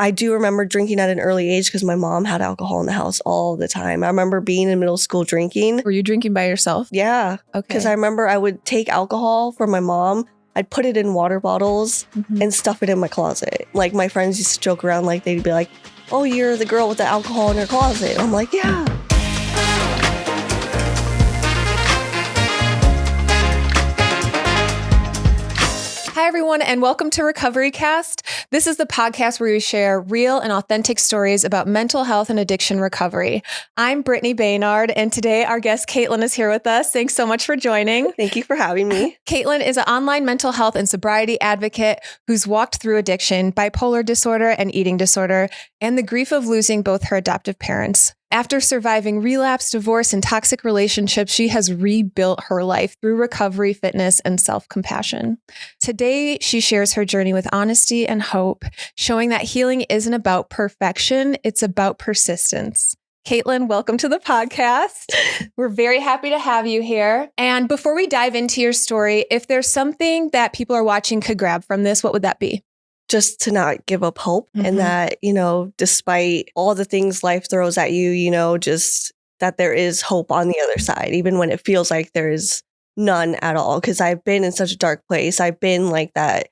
I do remember drinking at an early age because my mom had alcohol in the house all the time. I remember being in middle school drinking. Were you drinking by yourself? Yeah. Okay. Because I remember I would take alcohol from my mom. I'd put it in water bottles and stuff it in my closet. Like my friends used to joke around, like they'd be like, oh, you're the girl with the alcohol in your closet. I'm like, yeah. Hi, everyone, and welcome to Recovery Cast. This is the podcast where we share real and authentic stories about mental health and addiction recovery. I'm Brittany Baynard, and today our guest Caitlyn is here with us. Thanks so much for joining. Thank you for having me. Caitlyn is an online mental health and sobriety advocate who's walked through addiction, bipolar disorder, and eating disorder, and the grief of losing both her adoptive parents. After surviving relapse, divorce, and toxic relationships, she has rebuilt her life through recovery, fitness, and self-compassion. Today, she shares her journey with honesty and hope, showing that healing isn't about perfection, it's about persistence. Caitlyn, welcome to the podcast. We're very happy to have you here. And before we dive into your story, if there's something that people are watching could grab from this, what would that be? Just to not give up hope and that, despite all the things life throws at you, just that there is hope on the other side, even when it feels like there is none at all. Because I've been in such a dark place. I've been like that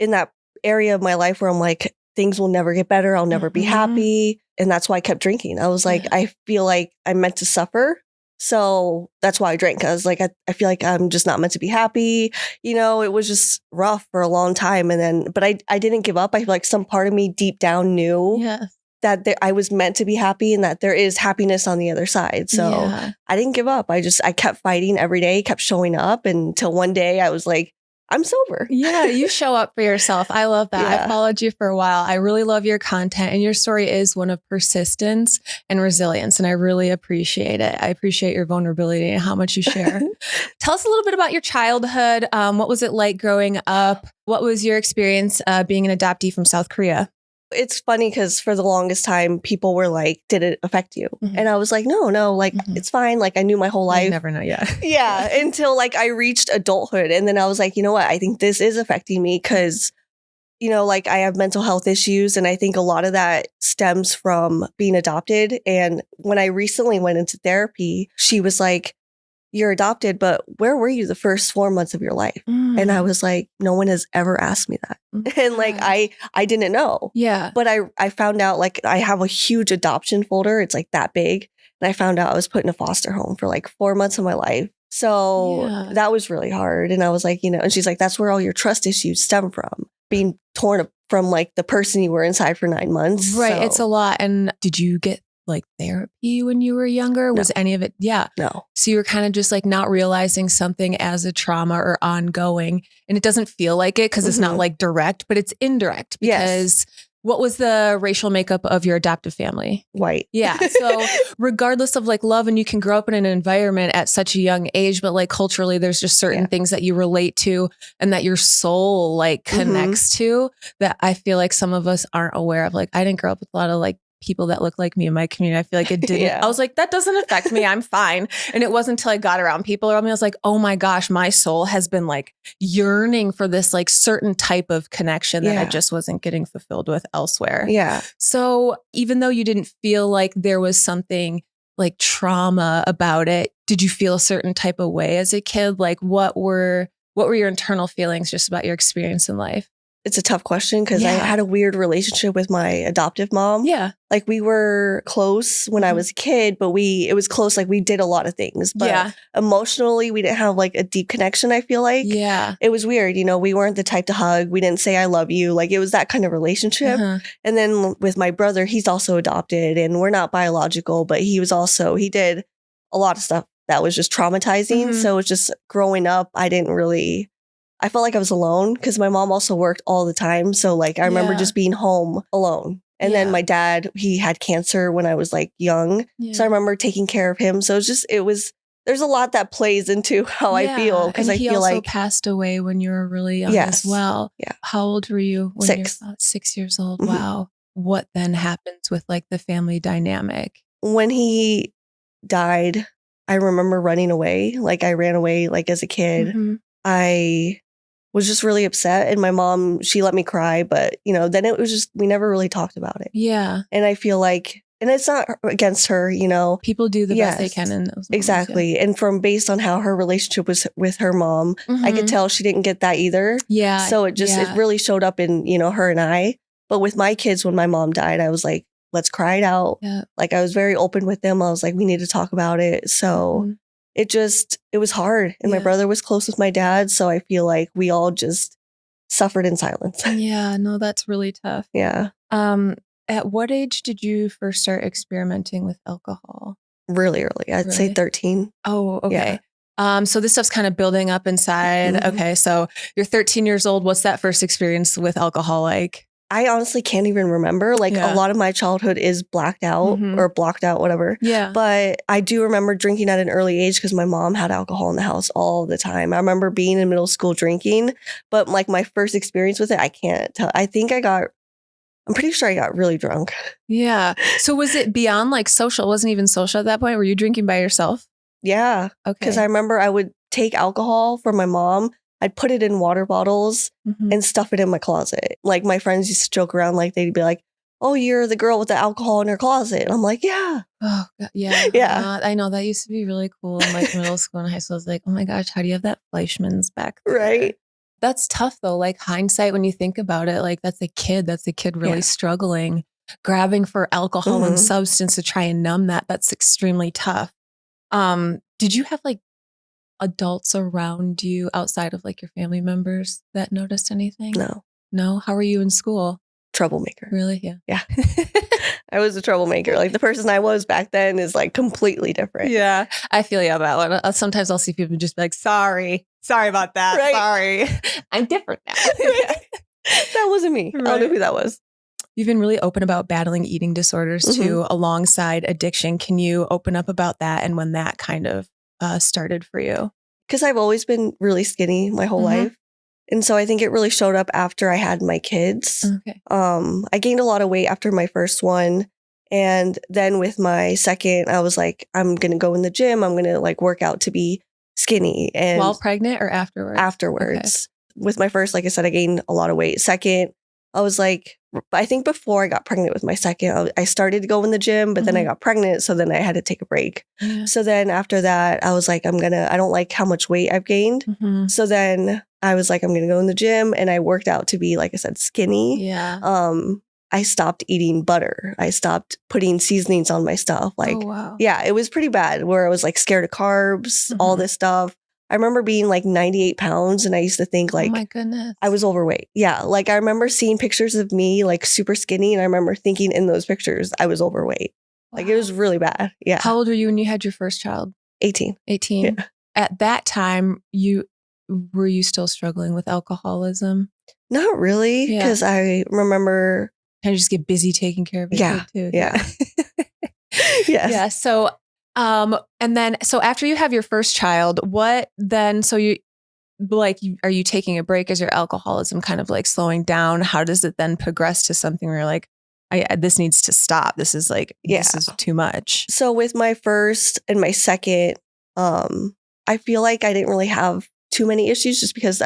in that area of my life where I'm like, things will never get better. I'll never be happy. And that's why I kept drinking. I was like, I feel like I'm meant to suffer. So that's why I drank. I was like, I feel like I'm just not meant to be happy. It was just rough for a long time. But I didn't give up. I feel like some part of me deep down knew that I was meant to be happy and that there is happiness on the other side. So I didn't give up. I kept fighting every day, kept showing up until one day I was like, I'm sober. Yeah, you show up for yourself. I love that. Yeah. I followed you for a while. I really love your content, and your story is one of persistence and resilience, and I really appreciate it. I appreciate your vulnerability and how much you share. Tell us a little bit about your childhood. What was it like growing up? What was your experience being an adoptee from South Korea? It's funny because for the longest time, people were like, did it affect you? And I was like, no, it's fine. Like I knew my whole life. You never know. Yeah. Yeah. Until like I reached adulthood. And then I was like, you know what? I think this is affecting me because, like I have mental health issues. And I think a lot of that stems from being adopted. And when I recently went into therapy, she was like, you're adopted, but where were you the first 4 months of your life? And I was like, no one has ever asked me that. And like, I didn't know. Yeah. But I found out like I have a huge adoption folder. It's like that big. And I found out I was put in a foster home for like 4 months of my life. So that was really hard. And I was like, and she's like, that's where all your trust issues stem from, being torn from like the person you were inside for 9 months. Right. So. It's a lot. And did you get like therapy when you were younger? No. Was any of it? Yeah. No. So you were kind of just like not realizing something as a trauma or ongoing. And it doesn't feel like it because it's not like direct, but it's indirect because what was the racial makeup of your adoptive family? White. Yeah. So regardless of like love, and you can grow up in an environment at such a young age, but like culturally, there's just certain things that you relate to and that your soul like connects to that I feel like some of us aren't aware of. Like I didn't grow up with a lot of like people that look like me in my community. I feel like it didn't. I was like, that doesn't affect me. I'm fine. And it wasn't until I got around people around me, I was like, oh my gosh, my soul has been like yearning for this like certain type of connection that I just wasn't getting fulfilled with elsewhere. Yeah. So even though you didn't feel like there was something like trauma about it, did you feel a certain type of way as a kid? Like what were your internal feelings just about your experience in life? It's a tough question because I had a weird relationship with my adoptive mom. Yeah. Like we were close when I was a kid, but it was close. Like we did a lot of things, but emotionally we didn't have like a deep connection. I feel like it was weird. We weren't the type to hug. We didn't say, I love you. Like it was that kind of relationship. And then with my brother, he's also adopted and we're not biological, but he did a lot of stuff that was just traumatizing. So it's just growing up, I felt like I was alone because my mom also worked all the time. So like I remember just being home alone. And then my dad, he had cancer when I was like young. So I remember taking care of him. So there's a lot that plays into how I feel because I feel like he also passed away when you were really young as well. Yeah. How old were you when 6? You're 6 years old? Wow. What then happens with like the family dynamic? When he died, I remember running away. Like I ran away like as a kid. I was just really upset. And my mom, she let me cry, but then it was just, we never really talked about it. Yeah. And I feel like, and it's not against her, People do the best they can in those moments. Exactly. And based on how her relationship was with her mom, I could tell she didn't get that either. Yeah. So it really showed up in, her and I. But with my kids, when my mom died, I was like, let's cry it out. Yeah. Like, I was very open with them. I was like, we need to talk about it. So it was hard. And my brother was close with my dad. So I feel like we all just suffered in silence. Yeah, no, that's really tough. Yeah. At what age did you first start experimenting with alcohol? Really early. I'd say 13. Oh, okay. Yeah. So this stuff's kind of building up inside. Okay. So you're 13 years old. What's that first experience with alcohol like? I honestly can't even remember. Like a lot of my childhood is blacked out or blocked out, whatever. Yeah. But I do remember drinking at an early age because my mom had alcohol in the house all the time. I remember being in middle school drinking, but like my first experience with it, I can't tell. I'm pretty sure I got really drunk. Yeah. So was it beyond like social? It wasn't even social at that point? Were you drinking by yourself? Yeah. Okay. Because I remember I would take alcohol from my mom. I'd put it in water bottles and stuff it in my closet. Like my friends used to joke around, like they'd be like, "Oh, you're the girl with the alcohol in her closet." And I'm like, "Yeah." Oh, God. Yeah. Yeah. I know that used to be really cool in like middle school and high school. I was like, oh my gosh, how do you have that Fleischmann's back there? Right. That's tough though. Like hindsight, when you think about it, like that's a kid really struggling, grabbing for alcohol and substance to try and numb that. That's extremely tough. Did you have like adults around you outside of like your family members that noticed anything? No. How were you in school? Troublemaker. Really? Yeah. Yeah. I was a troublemaker. Like the person I was back then is like completely different. Yeah. I feel you on that one. Sometimes I'll see people just be like, sorry about that. Right. Sorry. I'm different now. That wasn't me. Right. I don't know who that was. You've been really open about battling eating disorders too, alongside addiction. Can you open up about that and when that kind of started for you? Because I've always been really skinny my whole life. And so I think it really showed up after I had my kids. Okay. I gained a lot of weight after my first one. And then with my second, I was like, I'm going to go in the gym. I'm going to like work out to be skinny. And while pregnant or afterwards? Afterwards. Okay. With my first, like I said, I gained a lot of weight. Second, I was like, I think before I got pregnant with my second, I started to go in the gym, but then I got pregnant. So then I had to take a break. Yeah. So then after that, I was like, I don't like how much weight I've gained. So then I was like, I'm going to go in the gym, and I worked out to be, like I said, skinny. Yeah. I stopped eating butter. I stopped putting seasonings on my stuff. Like, yeah, it was pretty bad where I was like scared of carbs, all this stuff. I remember being like 98 pounds and I used to think like, oh my goodness, I was overweight. Yeah. Like I remember seeing pictures of me like super skinny and I remember thinking in those pictures I was overweight. Wow. Like it was really bad. Yeah. How old were you when you had your first child? 18. 18. Yeah. At that time, were you still struggling with alcoholism? Not really. Because I remember kind of just get busy taking care of it too. Yeah. Yes. Yeah. So and then, so after you have your first child, what then, so you like, are you taking a break? Is your alcoholism kind of like slowing down? How does it then progress to something where you're like, this needs to stop. This is like, this is too much. So with my first and my second, I feel like I didn't really have too many issues just because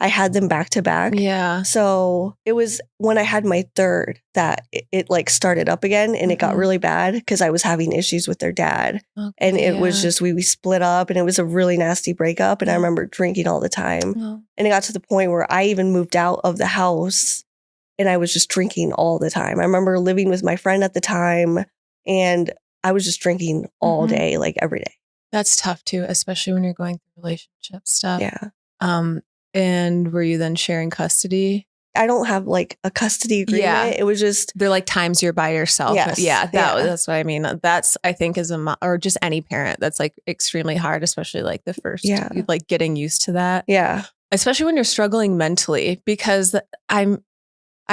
I had them back to back. Yeah. So it was when I had my third that it like started up again and it got really bad because I was having issues with their dad. Okay, and it was just, we split up and it was a really nasty breakup. And I remember drinking all the time. And it got to the point where I even moved out of the house and I was just drinking all the time. I remember living with my friend at the time and I was just drinking all day, like every day. That's tough too, especially when you're going through relationship stuff. Yeah. And were you then sharing custody? I don't have like a custody agreement. Yeah. It was just, they're like times you're by yourself. Yes. Yeah. That's what I mean. That's, I think as or just any parent, that's like extremely hard, especially like the first, like getting used to that. Yeah. Especially when you're struggling mentally, because I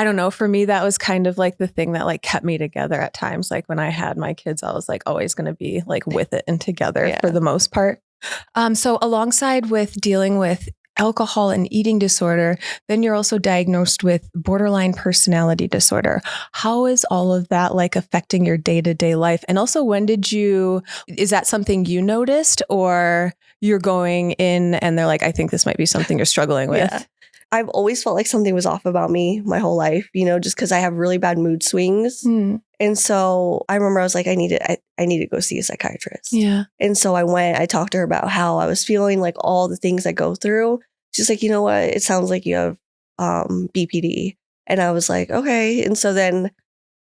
don't know, for me, that was kind of like the thing that like kept me together at times. Like when I had my kids, I was like always going to be like with it and together for the most part. So alongside with dealing with alcohol and eating disorder, then you're also diagnosed with borderline personality disorder. How is all of that like affecting your day-to-day life? And also, is that something you noticed, or you're going in and they're like, I think this might be something you're struggling with? Yeah. I've always felt like something was off about me my whole life, just because I have really bad mood swings. And so I remember I was like, I need to go see a psychiatrist. Yeah. And so I talked to her about how I was feeling, like all the things I go through. She's like, you know what? It sounds like you have BPD. And I was like, okay. And so then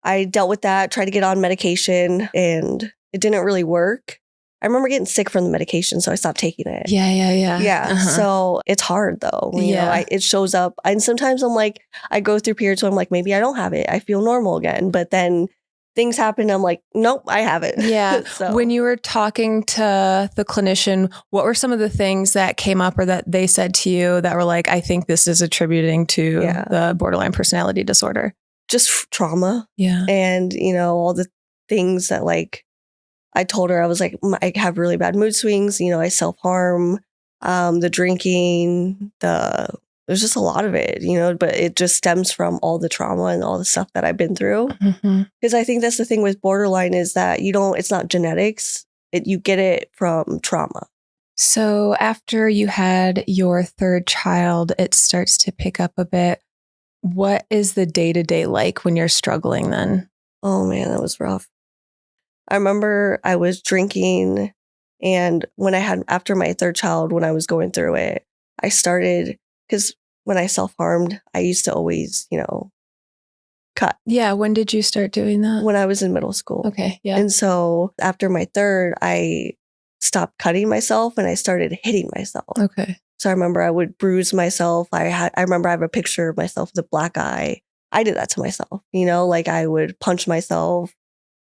I dealt with that, tried to get on medication, and it didn't really work. I remember getting sick from the medication, so I stopped taking it. Yeah. So it's hard though. It shows up. And sometimes I'm like, I go through periods where I'm like, maybe I don't have it. I feel normal again. But then things happen. I'm like, nope, I have it. Yeah. So When you were talking to the clinician, what were some of the things that came up or that they said to you that were like, I think this is attributing to the borderline personality disorder? Just trauma. Yeah. And, all the things that like, I told her, I was like, I have really bad mood swings. I self-harm, the drinking, there's just a lot of it, but it just stems from all the trauma and all the stuff that I've been through. Because I think that's the thing with borderline is that it's not genetics. You get it from trauma. So after you had your third child, it starts to pick up a bit. What is the day-to-day like when you're struggling then? Oh man, that was rough. I remember I was drinking, and after my third child, when I was going through it, I started, because when I self-harmed, I used to always, cut. Yeah. When did you start doing that? When I was in middle school. Okay. Yeah. And so after my third, I stopped cutting myself and I started hitting myself. Okay. So I remember I would bruise myself. I remember I have a picture of myself with a black eye. I did that to myself, like I would punch myself.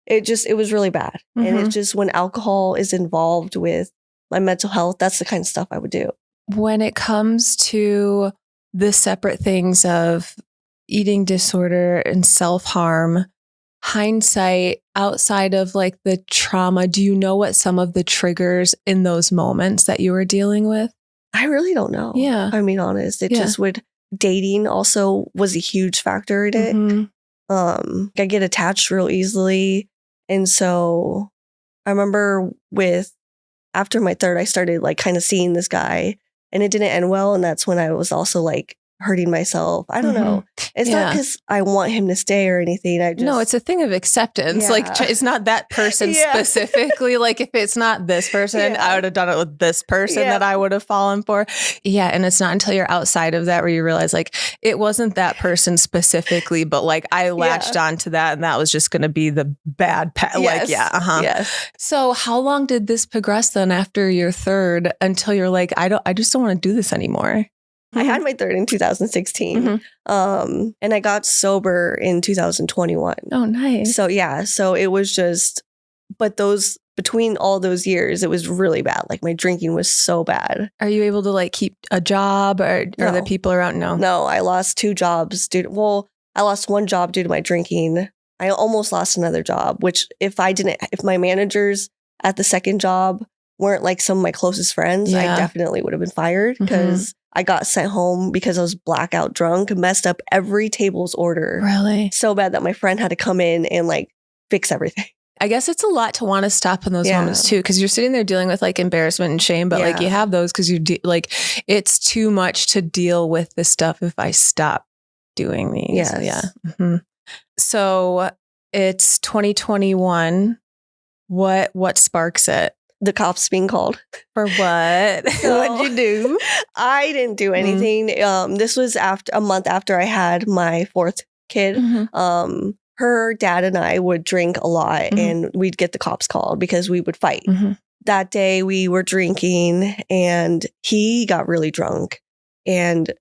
It was really bad. And it's just when alcohol is involved with my mental health, that's the kind of stuff I would do. When it comes to the separate things of eating disorder and self-harm, hindsight, outside of like the trauma, do you know what some of the triggers in those moments that you were dealing with? I really don't know. Yeah. I mean, honest, dating also was a huge factor in it. I get attached real easily. And so I remember after my third, I started like kind of seeing this guy, and it didn't end well. And that's when I was also like hurting myself. I don't know. It's not because I want him to stay or anything. No, it's a thing of acceptance. Yeah. Like it's not that person specifically. Like if it's not this person, I would have done it with this person that I would have fallen for. Yeah. And it's not until you're outside of that where you realize like it wasn't that person specifically, but like I latched onto that and that was just going to be the bad Yes. So how long did this progress then after your third until you're like, I just don't want to do this anymore? I had my third in 2016, and I got sober in 2021. Oh, nice. So it was just, but between all those years, it was really bad. Like my drinking was so bad. Are you able to like keep a job or are the people around? No, I lost 2 jobs. I lost 1 job due to my drinking. I almost lost another job, which if my managers at the second job weren't like some of my closest friends, I definitely would have been fired because I got sent home because I was blackout drunk, messed up every table's order. Really? So bad that my friend had to come in and like fix everything. I guess it's a lot to want to stop in those moments too, because you're sitting there dealing with like embarrassment and shame, but like you have those because like it's too much to deal with this stuff if I stop doing these. Yes. Yeah. So it's 2021. What sparks it? The cops being called. For what? What'd you do? I didn't do anything. This was a month after I had my 4th kid. Her dad and I would drink a lot and we'd get the cops called because we would fight. That day we were drinking and he got really drunk and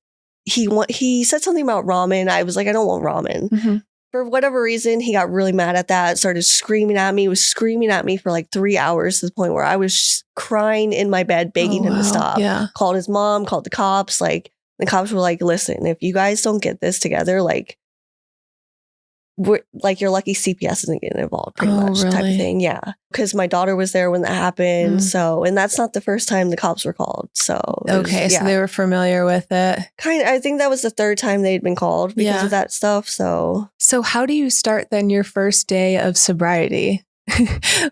he said something about ramen. I was like, I don't want ramen. For whatever reason, he got really mad at that, started screaming at me, was screaming at me for like 3 hours to the point where I was crying in my bed, begging him to stop. Yeah. Called his mom, called the cops. Like the cops were like, listen, if you guys don't get this together, like like your lucky CPS isn't getting involved pretty much type of thing. Yeah. Because my daughter was there when that happened. So, and that's not the first time the cops were called. So, okay. So they were familiar with it. I think that was the third time they'd been called because of that stuff. So how do you start then your first day of sobriety?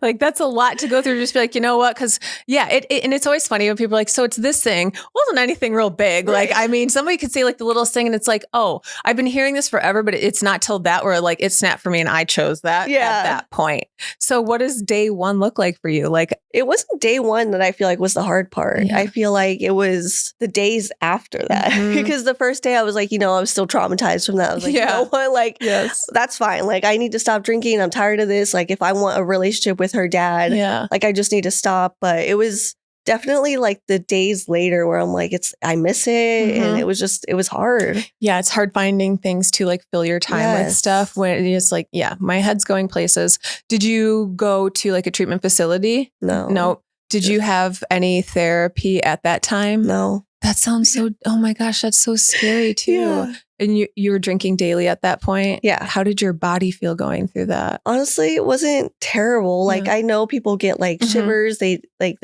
Like that's a lot to go through. Just be like, you know what? Because and it's always funny when people are like, so it's this thing wasn't anything real big. Right. Like, I mean, somebody could say like the littlest thing and it's like, oh, I've been hearing this forever, but it's not till that where like it snapped for me and I chose that at that point. So what does day one look like for you? Like it wasn't day one that I feel like was the hard part. I feel like it was the days after that because the first day I was like, I was still traumatized from that. I was like, you know what? Like, that's fine. Like I need to stop drinking. I'm tired of this. Like if I want a relationship with her dad, like I just need to stop. But it was definitely like the days later where I'm like, I miss it. And it was hard. Yeah. It's hard finding things to like fill your time with stuff when it's like, my head's going places. Did you go to like a treatment facility? No. Did you have any therapy at that time? No. That sounds so, oh my gosh, that's so scary too. Yeah. And you were drinking daily at that point? Yeah. How did your body feel going through that? Honestly, it wasn't terrible. Like I know people get like shivers, they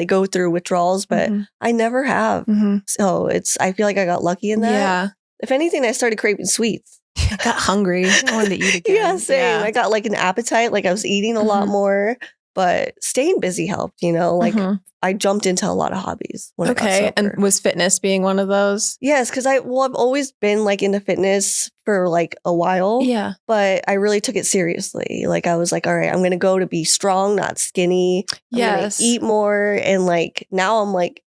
go through withdrawals, but I never have. So I feel like I got lucky in that. Yeah. If anything, I started craving sweets. I got hungry. I wanted to eat again. Yeah, same. I got like an appetite, like I was eating a lot more. But staying busy helped, like I jumped into a lot of hobbies when I got sober. And was fitness being one of those? Yes, because I've always been like into fitness for like a while. Yeah. But I really took it seriously. Like I was like, all right, I'm going to go to be strong, not skinny. I'm going to eat more. And like now I'm like,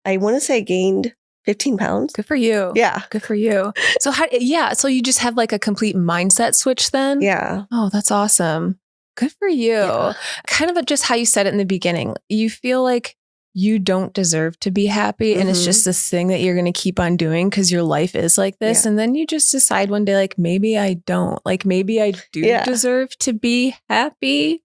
I want to say I gained 15 pounds. Good for you. Yeah. Good for you. So so you just have like a complete mindset switch then? Yeah. Oh, that's awesome. Good for you. Yeah. Kind of just how you said it in the beginning. You feel like you don't deserve to be happy. And it's just this thing that you're going to keep on doing because your life is like this. Yeah. And then you just decide one day, like, maybe I don't. Like, maybe I do deserve to be happy.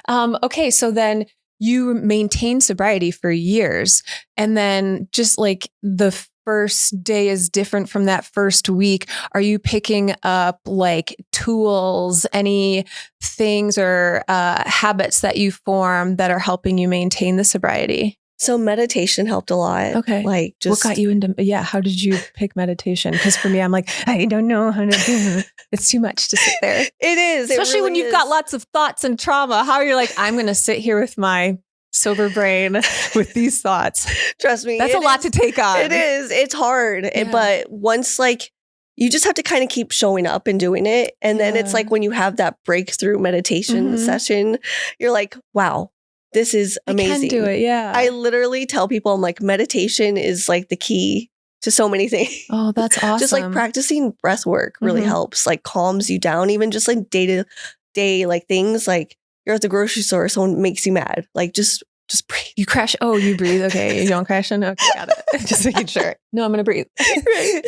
Okay. So then you maintain sobriety for years. And then just like the first day is different from that first week. Are you picking up like tools, any things or habits that you form that are helping you maintain the sobriety? So meditation helped a lot. Okay. Like what got you into, how did you pick meditation? Because for me, I'm like, I don't know how to do it. It's too much to sit there. It is. Especially when you've got lots of thoughts and trauma. How are you like, I'm going to sit here with my sober brain with these thoughts. Trust me. That's a lot to take on. It is. It's hard. Yeah. But once like, you just have to kind of keep showing up and doing it. And then it's like when you have that breakthrough meditation session, you're like, wow, this is amazing. I can do it. Yeah. I literally tell people, I'm like, meditation is like the key to so many things. Oh, that's awesome. Just like practicing breath work really helps, like calms you down, even just like day to day, like things like you're at the grocery store, someone makes you mad. Like just breathe. You crash. Oh, you breathe. Okay. You don't crash in. Okay. Got it. Just making sure. No, I'm going to breathe. Right.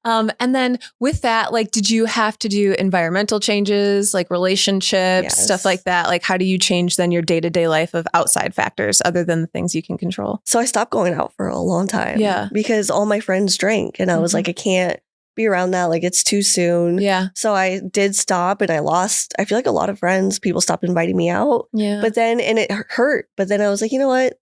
And then with that, like, did you have to do environmental changes, like relationships, stuff like that? Like, how do you change then your day-to-day life of outside factors other than the things you can control? So I stopped going out for a long time. Yeah. Because all my friends drank and I was like, I can't be around that. Like it's too soon. Yeah. So I did stop and I feel like a lot of friends, people stopped inviting me out. Yeah. But then, and it hurt. But then I was like, you know what?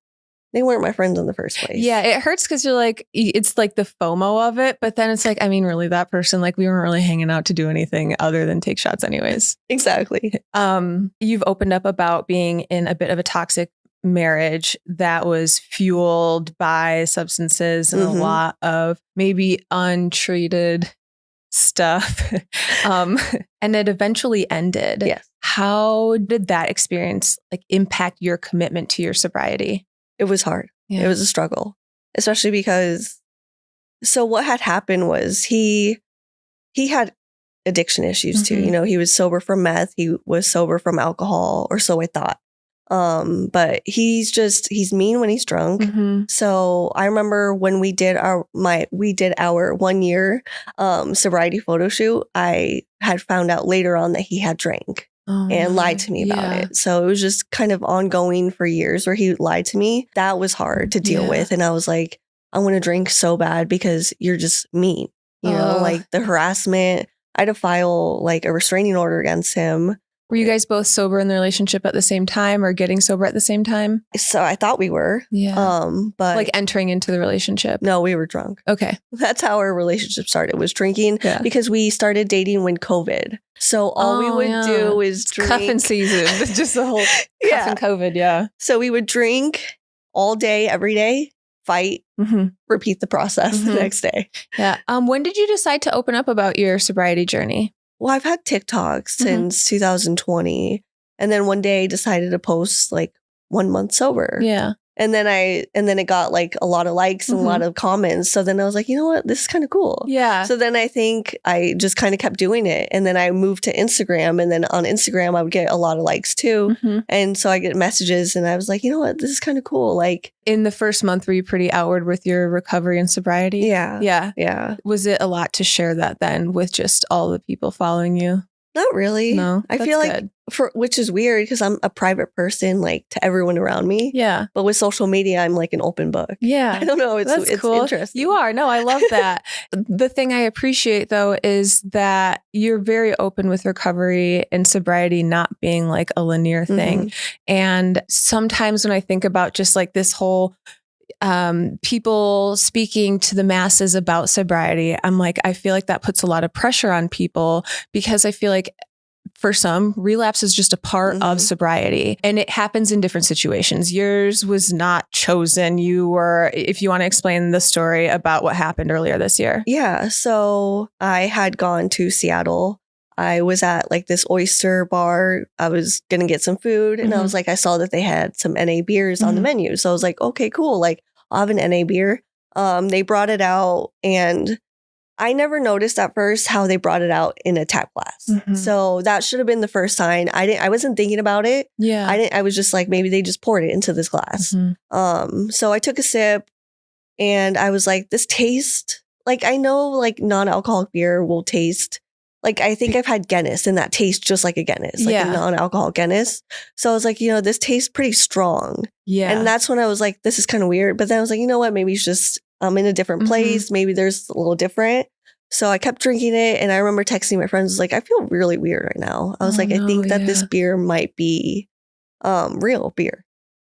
They weren't my friends in the first place. Yeah. It hurts because you're like, it's like the FOMO of it. But then it's like, I mean, really that person, like we weren't really hanging out to do anything other than take shots anyways. Exactly. You've opened up about being in a bit of a toxic marriage that was fueled by substances and a lot of maybe untreated stuff. And it eventually ended. Yes. How did that experience like impact your commitment to your sobriety? It was hard. Yeah. It was a struggle, especially because, so what had happened was he had addiction issues too. You know, he was sober from meth. He was sober from alcohol, or so I thought. But he's mean when he's drunk. So I remember when we did our 1 year sobriety photo shoot, I had found out later on that he had drank and lied to me about it. So it was just kind of ongoing for years where he lied to me. That was hard to deal with. And I was like, I want to drink so bad because you're just mean, you know, like the harassment. I had to file like a restraining order against him. Were you guys both sober in the relationship at the same time or getting sober at the same time? So I thought we were. Yeah. But like entering into the relationship? No, we were drunk. Okay. That's how our relationship started, was drinking, because we started dating when COVID. So all we would do is drink. Cuffing season. Just the whole cuffing COVID, yeah. So we would drink all day, every day, fight, repeat the process the next day. Yeah. When did you decide to open up about your sobriety journey? Well, I've had TikTok since 2020. And then one day I decided to post like 1 month sober. Yeah. And then it got like a lot of likes and a lot of comments. So then I was like, you know what? This is kind of cool. Yeah. So then I think I just kind of kept doing it. And then I moved to Instagram. And then on Instagram, I would get a lot of likes too. And so I get messages and I was like, you know what? This is kind of cool. Like, in the first month, were you pretty outward with your recovery and sobriety? Yeah. Yeah. Yeah. Was it a lot to share that then with just all the people following you? Not really. No. I feel like which is weird because I'm a private person, like to everyone around me. Yeah. But with social media, I'm like an open book. Yeah. I don't know. It's cool. Interesting. You are. No, I love that. The thing I appreciate though is that you're very open with recovery and sobriety not being like a linear thing. And sometimes when I think about just like this whole people speaking to the masses about sobriety, I'm like, I feel like that puts a lot of pressure on people because I feel like for some, relapse is just a part of sobriety and it happens in different situations. Yours was not chosen. You were, if you want to explain the story about what happened earlier this year. Yeah. So I had gone to Seattle. I was at like this oyster bar. I was going to get some food and I was like, I saw that they had some NA beers on the menu. So I was like, okay, cool. Like I'll have an NA beer. They brought it out and I never noticed at first how they brought it out in a tap glass. So that should have been the first sign. I wasn't thinking about it. Yeah. I was just like, maybe they just poured it into this glass. So I took a sip and I was like, this tastes like, I know like non-alcoholic beer will taste like, I think I've had Guinness and that tastes just like a Guinness, like a non-alcoholic Guinness. So I was like, you know, this tastes pretty strong. Yeah. And that's when I was like, this is kind of weird. But then I was like, you know what? Maybe it's just, I'm in a different place. Maybe there's a little different. So I kept drinking it. And I remember texting my friends, like, I feel really weird right now. I was I think that this beer might be real beer.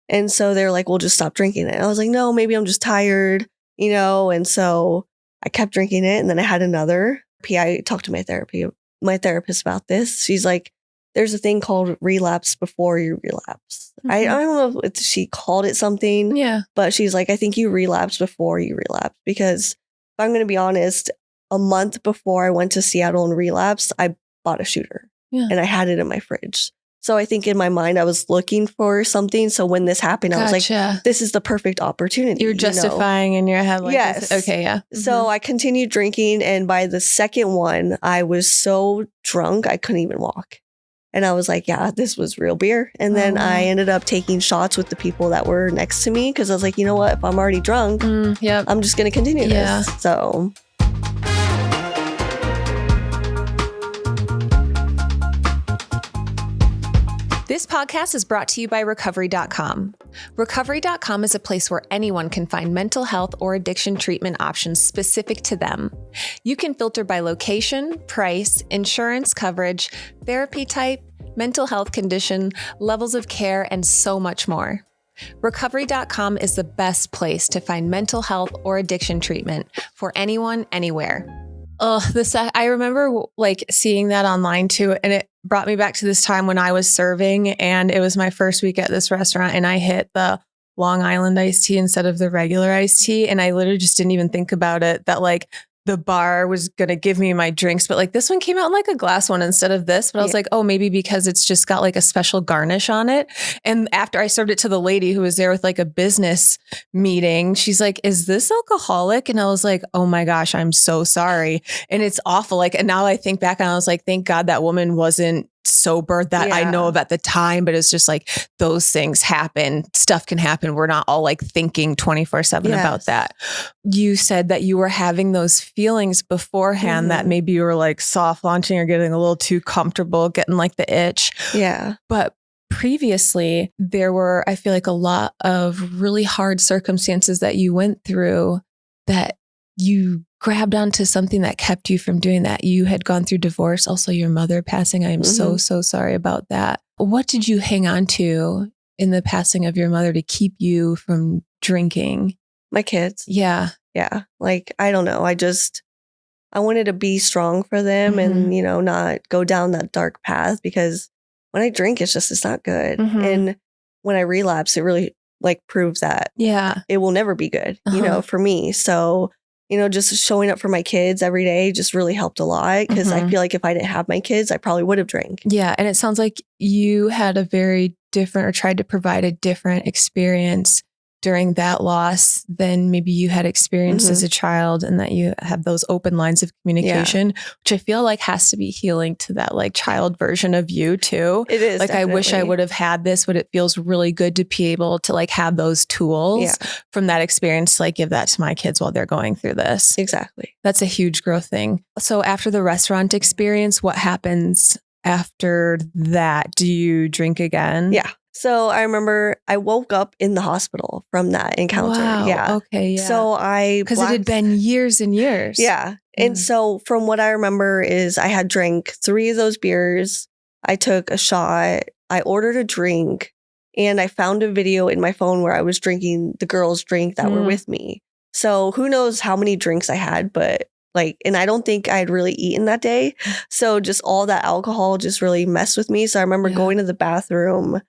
And so they're like, well, just stop drinking it. And I was like, no, maybe I'm just tired, you know? And so I kept drinking it. And then I had another. I talked to my therapist about this. She's like, there's a thing called relapse before you relapse. I don't know if she called it something. Yeah. But she's like, I think you relapse before you relapse. Because if I'm going to be honest, a month before I went to Seattle and relapsed, I bought a shooter. And I had it in my fridge. So I think in my mind, I was looking for something. So when this happened, I was like, this is the perfect opportunity. You're justifying in your head. Like, yes. Okay. Yeah. So I continued drinking. And by the second one, I was so drunk, I couldn't even walk. And I was like, yeah, this was real beer. And then I ended up taking shots with the people that were next to me. Cause I was like, you know what? If I'm already drunk, I'm just going to continue this. So. This podcast is brought to you by Recovery.com. Recovery.com is a place where anyone can find mental health or addiction treatment options specific to them. You can filter by location, price, insurance coverage, therapy type, mental health condition, levels of care, and so much more. Recovery.com is the best place to find mental health or addiction treatment for anyone, anywhere. I remember like seeing that online too, and it brought me back to this time when I was serving, and it was my first week at this restaurant, and I hit the Long Island iced tea instead of the regular iced tea, and I literally just didn't even think about it that like the bar was going to give me my drinks, but like this one came out in like a glass one instead of this. But I was like, oh, maybe because it's just got like a special garnish on it. And after I served it to the lady who was there with like a business meeting, she's like, is this alcoholic? And I was like, oh my gosh, I'm so sorry. And it's awful. Like, and now I think back and I was like, thank God that woman wasn't sober that I know of at the time, but it's just like those things happen. Stuff can happen. We're not all like thinking 24/7 about that. You said that you were having those feelings beforehand that maybe you were like soft launching or getting a little too comfortable, getting like the itch. Yeah. But previously there were, I feel like, a lot of really hard circumstances that you went through that you grabbed onto something that kept you from doing that. You had gone through divorce, also your mother passing. I am so sorry about that. What did you hang on to in the passing of your mother to keep you from drinking? My kids. Yeah. Yeah. Like, I don't know. I wanted to be strong for them and, you know, not go down that dark path, because when I drink, it's not good. And when I relapse, it really like proves that it will never be good, you know, for me. So, you know, just showing up for my kids every day just really helped a lot, because I feel like if I didn't have my kids, I probably would have drank. Yeah. And it sounds like you had a very different, or tried to provide a different experience during that loss than maybe you had experienced as a child, and that you have those open lines of communication, which I feel like has to be healing to that like child version of you too. It is. Like, definitely. I wish I would have had this, but it feels really good to be able to like have those tools from that experience to like give that to my kids while they're going through this. Exactly. That's a huge growth thing. So after the restaurant experience, what happens after that? Do you drink again? Yeah. So I remember I woke up in the hospital from that encounter. Wow. Yeah. Okay. Yeah. So because it had been years and years. Yeah. And so from what I remember is I had drank 3 of those beers. I took a shot. I ordered a drink, and I found a video in my phone where I was drinking the girls' drink that were with me. So who knows how many drinks I had, but like, and I don't think I had really eaten that day. So just all that alcohol just really messed with me. So I remember going to the bathroom,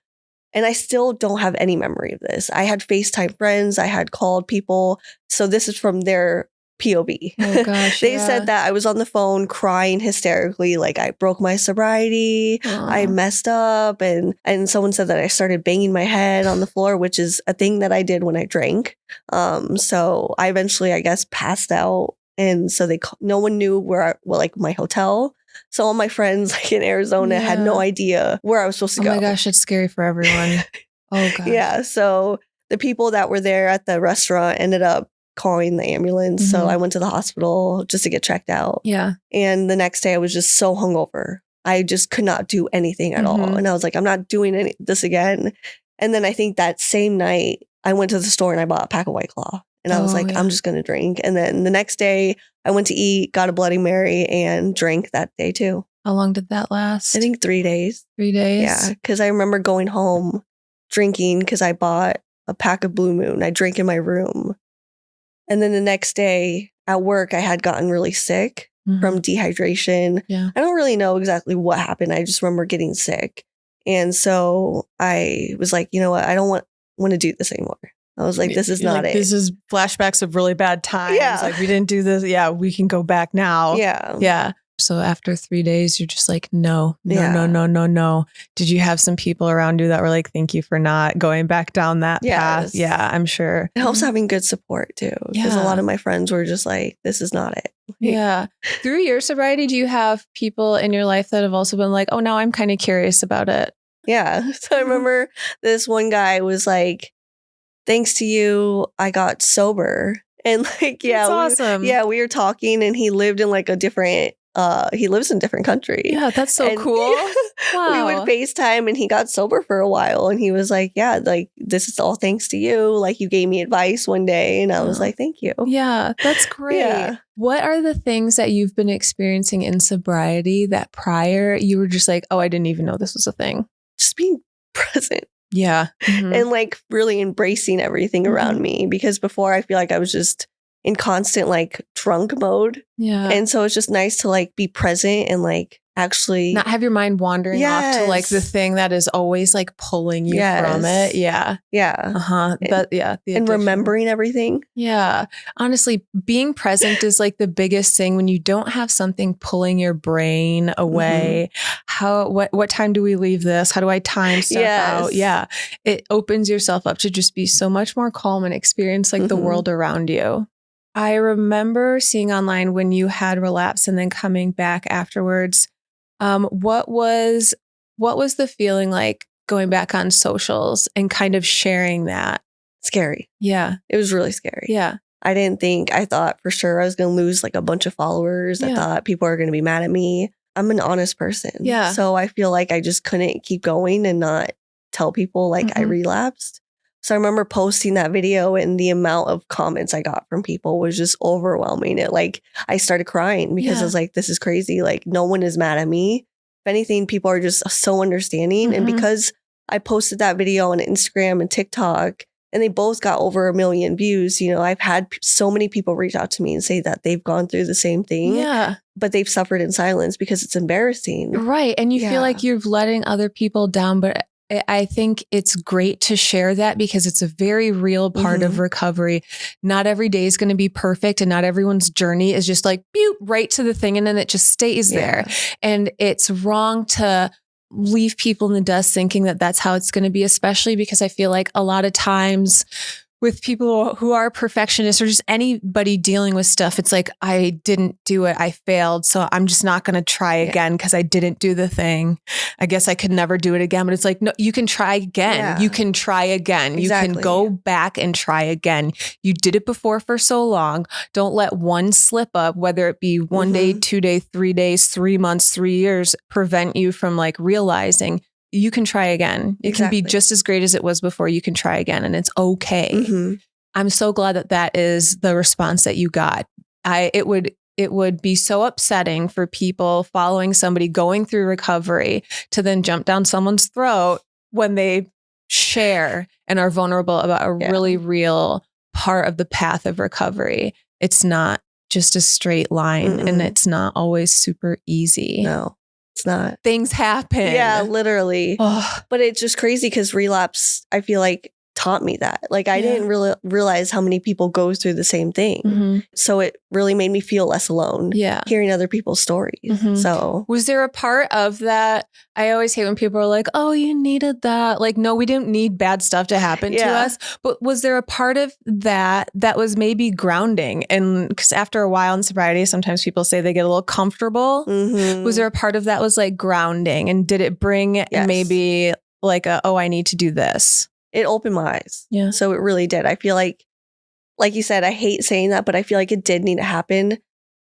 and I still don't have any memory of this. I had FaceTime friends. I had called people. So this is from their POV. Oh gosh. They said that I was on the phone crying hysterically, like I broke my sobriety. I messed up. And someone said that I started banging my head on the floor, which is a thing that I did when I drank. So I eventually, I guess, passed out. And so no one knew like my hotel. So all my friends like in Arizona had no idea where I was supposed to go. Oh my gosh, it's scary for everyone. Oh gosh. Yeah. So the people that were there at the restaurant ended up calling the ambulance. So I went to the hospital just to get checked out. Yeah. And the next day I was just so hungover. I just could not do anything at all. And I was like, I'm not doing this again. And then I think that same night I went to the store and I bought a pack of White Claw. And I was like, I'm just going to drink. And then the next day I went to eat, got a Bloody Mary, and drank that day too. How long did that last? I think 3 days. 3 days? Yeah. Because I remember going home drinking because I bought a pack of Blue Moon. I drank in my room. And then the next day at work, I had gotten really sick from dehydration. Yeah. I don't really know exactly what happened. I just remember getting sick. And so I was like, you know what? I don't want to do this anymore. I was like, this is not it. This is flashbacks of really bad times. Yeah. Like, we didn't do this. Yeah, we can go back now. Yeah. Yeah. So after 3 days, you're just like, no. Did you have some people around you that were like, thank you for not going back down that path? Yeah, I'm sure. It helps having good support too. Because a lot of my friends were just like, this is not it. Yeah. Through your sobriety, do you have people in your life that have also been like, oh, now I'm kind of curious about it? Yeah. So I remember this one guy was like, thanks to you, I got sober. And like, yeah, that's awesome. We were talking, and he lived in like he lives in a different country. Yeah, that's so cool. Wow. We would FaceTime, and he got sober for a while, and he was like, yeah, like this is all thanks to you. Like you gave me advice one day, and I was like, thank you. Yeah, that's great. Yeah. What are the things that you've been experiencing in sobriety that prior you were just like, oh, I didn't even know this was a thing? Just being present. Yeah. And like really embracing everything around me, because before I feel like I was just in constant like drunk mode. Yeah. And so it's just nice to like be present and like actually not have your mind wandering off to like the thing that is always like pulling you from it. Yeah. Yeah. And remembering everything. Yeah. Honestly, being present is like the biggest thing when you don't have something pulling your brain away. What time do we leave this? How do I time stuff out? Yeah. It opens yourself up to just be so much more calm and experience like the world around you. I remember seeing online when you had relapse and then coming back afterwards. What was the feeling like going back on socials and kind of sharing that? Scary. Yeah. It was really scary. Yeah. I thought for sure I was going to lose like a bunch of followers. Yeah. I thought people are going to be mad at me. I'm an honest person. Yeah. So I feel like I just couldn't keep going and not tell people like I relapsed. So I remember posting that video, and the amount of comments I got from people was just overwhelming. I started crying because I was like, this is crazy. Like, no one is mad at me. If anything, people are just so understanding. And because I posted that video on Instagram and TikTok, and they both got over 1 million views, I've had so many people reach out to me and say that they've gone through the same thing. Yeah. But they've suffered in silence because it's embarrassing. Right. And you feel like you're letting other people down, but I think it's great to share that because it's a very real part of recovery. Not every day is going to be perfect, and not everyone's journey is just like, right to the thing, and then it just stays there. And it's wrong to leave people in the dust thinking that that's how it's going to be, especially because I feel like a lot of times with people who are perfectionists or just anybody dealing with stuff, it's like, I didn't do it. I failed. So I'm just not going to try again because I didn't do the thing. I guess I could never do it again. But it's like, no, you can try again. Yeah. You can try again. Exactly. You can go back and try again. You did it before for so long. Don't let one slip up, whether it be 1 day, 2 days, 3 days, 3 months, 3 years, prevent you from like realizing you can try again. It can be just as great as it was before. You can try again, and it's okay. I'm so glad that that is the response that you got. It would be so upsetting for people following somebody going through recovery to then jump down someone's throat when they share and are vulnerable about a really real part of the path of recovery. It's not just a straight line, and it's not always super easy. No. It's not. Things happen. Yeah, literally. But it's just crazy because relapse, I feel like, taught me that. Like, I didn't really realize how many people go through the same thing. So it really made me feel less alone. Hearing other people's stories. So was there a part of that? I always hate when people are like, oh, you needed that. Like, no, we didn't need bad stuff to happen to us. But was there a part of that was maybe grounding? And because after a while in sobriety, sometimes people say they get a little comfortable. Was there a part of that was like grounding? And did it bring maybe like I need to do this? It opened my eyes. Yeah. So it really did. I feel like you said, I hate saying that, but I feel like it did need to happen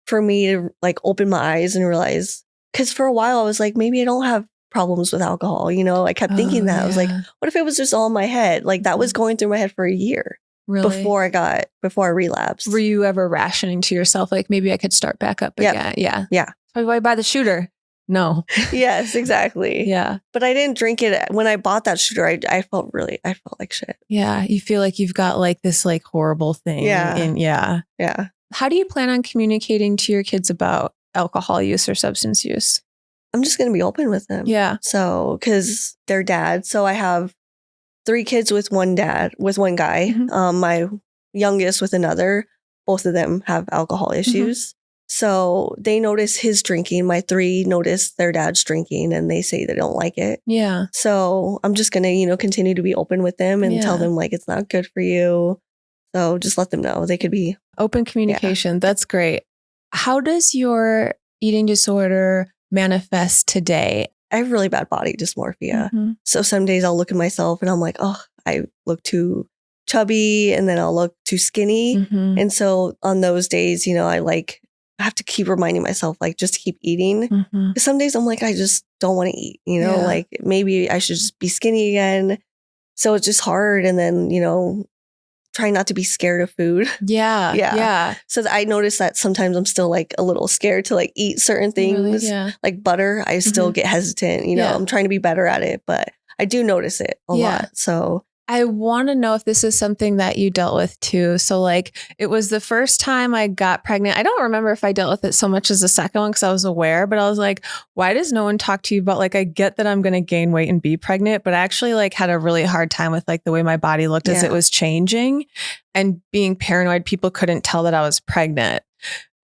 for me to like open my eyes and realize, because for a while I was like, maybe I don't have problems with alcohol. I kept thinking that. I was like, what if it was just all in my head? Like that was going through my head for a year before I relapsed. Were you ever rationing to yourself, like maybe I could start back up again? Yeah. Probably why buy the shooter. No. Yes, exactly. Yeah. But I didn't drink it. When I bought that shooter, I felt like shit. Yeah. You feel like you've got like this like horrible thing. Yeah. How do you plan on communicating to your kids about alcohol use or substance use? I'm just going to be open with them. Yeah. So, because they're dads. So I have 3 kids with one guy, my youngest with another. Both of them have alcohol issues. So they notice his drinking. My 3 notice their dad's drinking, and they say they don't like it. Yeah. So I'm just going to, continue to be open with them and tell them like, it's not good for you. So just let them know they could be open communication. That's great. How does your eating disorder manifest today? I have really bad body dysmorphia. So some days I'll look at myself and I'm like, oh, I look too chubby, and then I'll look too skinny. And so on those days, I have to keep reminding myself, like, just to keep eating. Because some days I'm like, I just don't want to eat, like maybe I should just be skinny again. So it's just hard. And then, trying not to be scared of food. Yeah. So I notice that sometimes I'm still like a little scared to like eat certain things, like butter. I still get hesitant, I'm trying to be better at it, but I do notice it a lot. So I want to know if this is something that you dealt with too. So like, it was the first time I got pregnant. I don't remember if I dealt with it so much as the second one because I was aware, but I was like, why does no one talk to you about, like, I get that I'm going to gain weight and be pregnant, but I actually like had a really hard time with like the way my body looked as it was changing, and being paranoid. People couldn't tell that I was pregnant.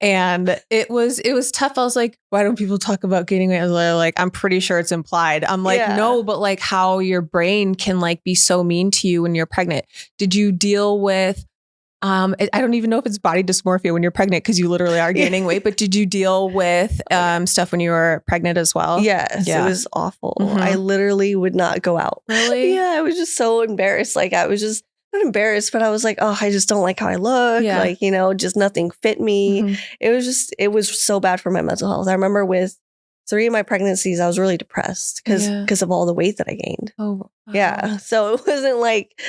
And it was tough. I was like, why don't people talk about gaining weight? I was like, I'm pretty sure it's implied. I'm like, no, but like how your brain can like be so mean to you when you're pregnant. Did you deal with, I don't even know if it's body dysmorphia when you're pregnant because you literally are gaining weight, but did you deal with stuff when you were pregnant as well? Yes, it was awful. I literally would not go out. Really? Yeah, I was just so embarrassed. Like I was just not embarrassed, but I was like, oh, I just don't like how I look. Like, just nothing fit me. It was so bad for my mental health. I remember with 3 of my pregnancies, I was really depressed because of all the weight that I gained. Oh, wow. Yeah. So it wasn't like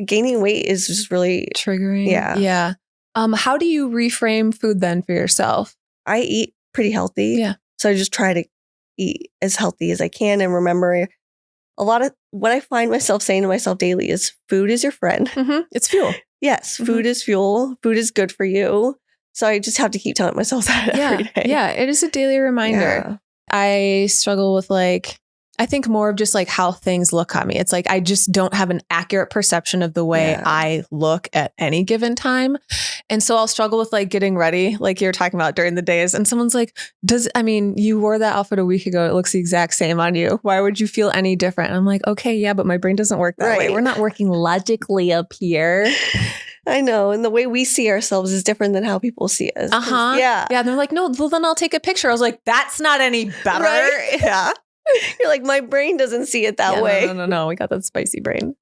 gaining weight is just really triggering. Yeah. Yeah. How do you reframe food then for yourself? I eat pretty healthy. Yeah. So I just try to eat as healthy as I can and remember a lot of what I find myself saying to myself daily is food is your friend. Mm-hmm. It's fuel. Yes. Food is fuel. Food is good for you. So I just have to keep telling myself that every day. Yeah. It is a daily reminder. Yeah. I struggle with I think more of just how things look on me. It's I just don't have an accurate perception of the way I look at any given time. And so I'll struggle with getting ready, like you were talking about during the days. And someone's you wore that outfit a week ago. It looks the exact same on you. Why would you feel any different? And I'm like, okay, yeah, but my brain doesn't work that way. We're not working logically up here. I know. And the way we see ourselves is different than how people see us. Uh-huh. Yeah. Yeah. They're like, no, well, then I'll take a picture. I was like, that's not any better. Right? Yeah. You're like, my brain doesn't see it that way. No. We got that spicy brain.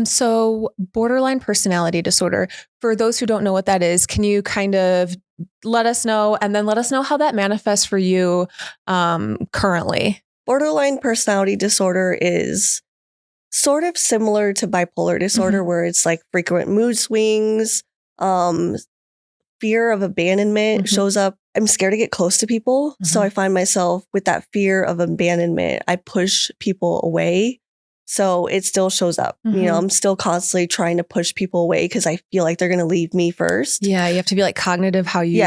So borderline personality disorder, for those who don't know what that is, can you kind of let us know and then let us know how that manifests for you currently? Borderline personality disorder is sort of similar to bipolar disorder, where it's frequent mood swings, fear of abandonment shows up. I'm scared to get close to people. So I find myself with that fear of abandonment, I push people away. So it still shows up. I'm still constantly trying to push people away because I feel like they're going to leave me first. Yeah. You have to be cognitive how you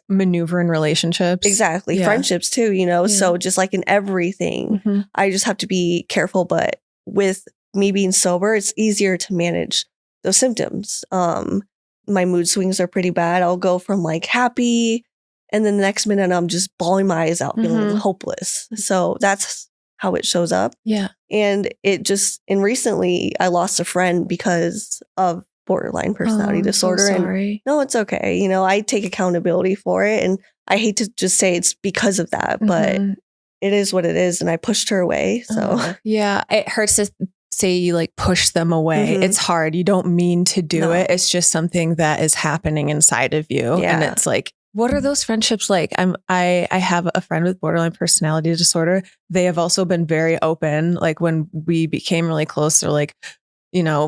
maneuver in relationships. Exactly. Yeah. Friendships too, So just in everything, I just have to be careful. But with me being sober, it's easier to manage those symptoms. My mood swings are pretty bad. I'll go from happy, and then the next minute I'm just bawling my eyes out, feeling hopeless. So that's how it shows up. Yeah. And and recently I lost a friend because of borderline personality disorder. So sorry. And no, it's okay. I take accountability for it, and I hate to just say it's because of that, but it is what it is. And I pushed her away. So yeah, it hurts to say you push them away. It's hard. You don't mean to do it. It's just something that is happening inside of you. Yeah. And it's what are those friendships like? I have a friend with borderline personality disorder. They have also been very open. When we became really close, they're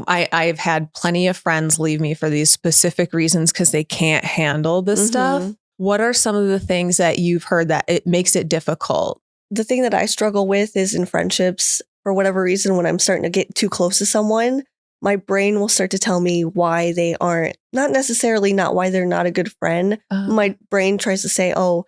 I've had plenty of friends leave me for these specific reasons because they can't handle this stuff. What are some of the things that you've heard that it makes it difficult? The thing that I struggle with is in friendships, for whatever reason, when I'm starting to get too close to someone, my brain will start to tell me why they aren't, not why they're not a good friend. My brain tries to say, oh,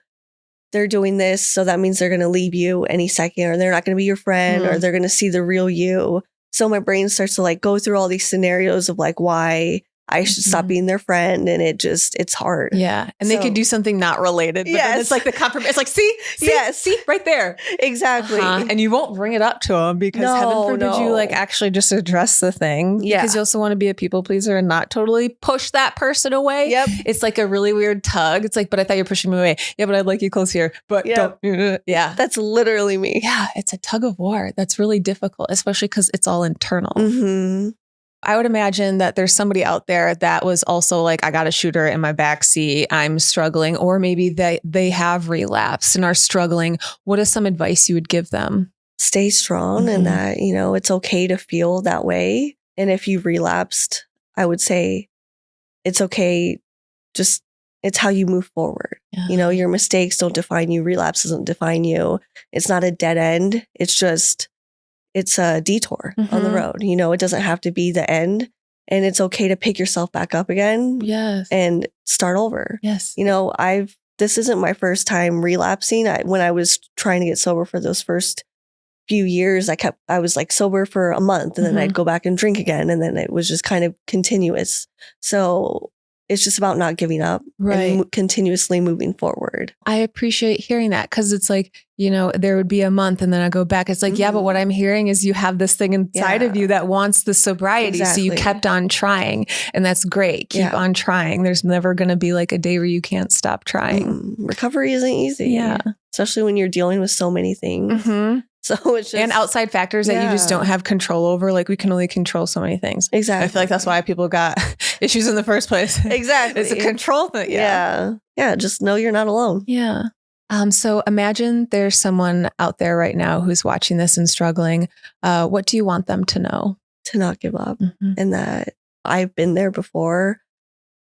they're doing this, so that means they're going to leave you any second, or they're not going to be your friend, or they're going to see the real you. So my brain starts to go through all these scenarios of why I should stop being their friend. And it's hard. Yeah. And they could do something not related. But then it's the compromise. It's see, right there. Exactly. And you won't bring it up to them because heaven forbid you actually just address the thing. Yeah. Because you also want to be a people pleaser and not totally push that person away. Yep. It's a really weird tug. It's but I thought you're pushing me away. Yeah, but I'd like you close here. But don't. Yeah. That's literally me. Yeah. It's a tug of war. That's really difficult, especially because it's all internal. I would imagine that there's somebody out there that was also I got a shooter in my backseat. I'm struggling, or maybe they have relapsed and are struggling. What is some advice you would give them? Stay strong, and that, it's okay to feel that way. And if you relapsed, I would say it's okay. Just, it's how you move forward. Yeah. Your mistakes don't define you. Relapse doesn't define you. It's not a dead end. It's a detour on the road. It doesn't have to be the end, and it's okay to pick yourself back up again. Yes. And start over. Yes. This isn't my first time relapsing. When I was trying to get sober for those first few years, I was sober for a month, and then I'd go back and drink again. And then it was just kind of continuous. So it's just about not giving up, and continuously moving forward. I appreciate hearing that, because it's there would be a month and then I go back. It's yeah, but what I'm hearing is you have this thing inside of you that wants the sobriety. Exactly. So you kept on trying, and that's great. Keep on trying. There's never going to be a day where you can't stop trying. Recovery isn't easy. Yeah. Especially when you're dealing with so many things. So it's just, and outside factors that you just don't have control over. We can only control so many things. Exactly. I feel that's why people got issues in the first place. Exactly. It's a control thing. Yeah. Just know you're not alone. Yeah. So imagine there's someone out there right now who's watching this and struggling. What do you want them to know? To not give up, and that I've been there before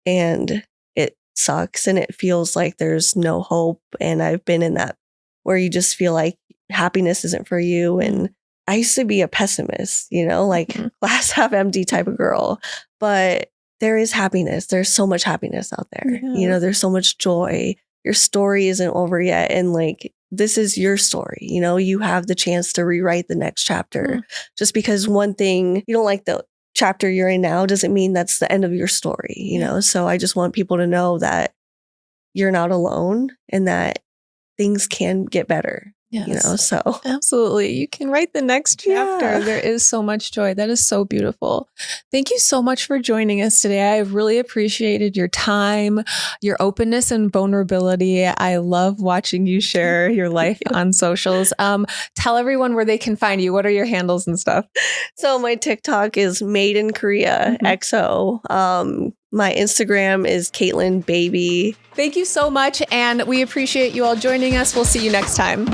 and it sucks and it feels like there's no hope. And I've been in that where you just feel like happiness isn't for you. And I used to be a pessimist, like glass half empty type of girl, but there is happiness. There's so much happiness out there. There's so much joy. Your story isn't over yet. And like, this is your story. You have the chance to rewrite the next chapter. Just because one thing you don't like the chapter you're in now doesn't mean that's the end of your story, So I just want people to know that you're not alone and that things can get better. Yes. So absolutely. You can write the next chapter. Yeah. There is so much joy. That is so beautiful. Thank you so much for joining us today. I really appreciated your time, your openness and vulnerability. I love watching you share your life on socials. Tell everyone where they can find you. What are your handles and stuff? So my TikTok is Made in Korea XO. My Instagram is Caitlyn Baby. Thank you so much. And we appreciate you all joining us. We'll see you next time.